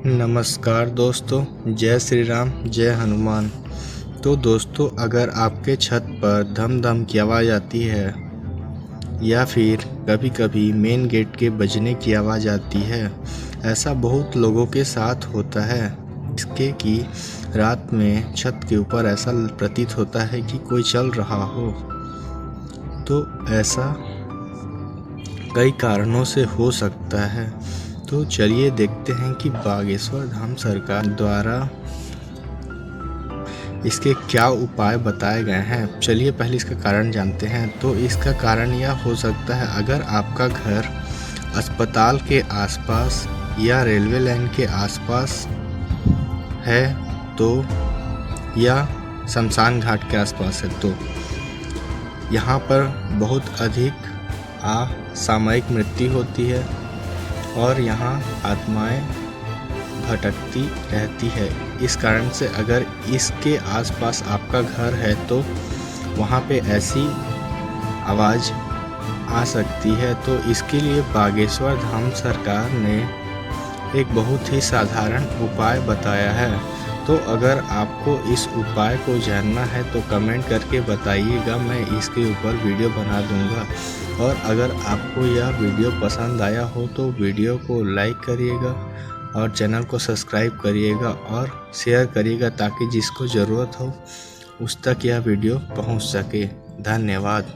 नमस्कार दोस्तों, जय श्री राम, जय हनुमान। तो दोस्तों, अगर आपके छत पर धम धम की आवाज़ आती है या फिर कभी कभी मेन गेट के बजने की आवाज़ आती है, ऐसा बहुत लोगों के साथ होता है। इसके कि रात में छत के ऊपर ऐसा प्रतीत होता है कि कोई चल रहा हो। तो ऐसा कई कारणों से हो सकता है। तो चलिए देखते हैं कि बागेश्वर धाम सरकार द्वारा इसके क्या उपाय बताए गए हैं। चलिए पहले इसका कारण जानते हैं। तो इसका कारण यह हो सकता है, अगर आपका घर अस्पताल के आसपास या रेलवे लाइन के आसपास है तो, या शमशान घाट के आसपास है तो यहाँ पर बहुत अधिक असामयिक मृत्यु होती है और यहाँ आत्माएं भटकती रहती है। इस कारण से अगर इसके आसपास आपका घर है तो वहाँ पे ऐसी आवाज़ आ सकती है। तो इसके लिए बागेश्वर धाम सरकार ने एक बहुत ही साधारण उपाय बताया है। तो अगर आपको इस उपाय को जानना है तो कमेंट करके बताइएगा, मैं इसके ऊपर वीडियो बना दूंगा। और अगर आपको यह वीडियो पसंद आया हो तो वीडियो को लाइक करिएगा और चैनल को सब्सक्राइब करिएगा और शेयर करिएगा, ताकि जिसको ज़रूरत हो उस तक यह वीडियो पहुंच सके। धन्यवाद।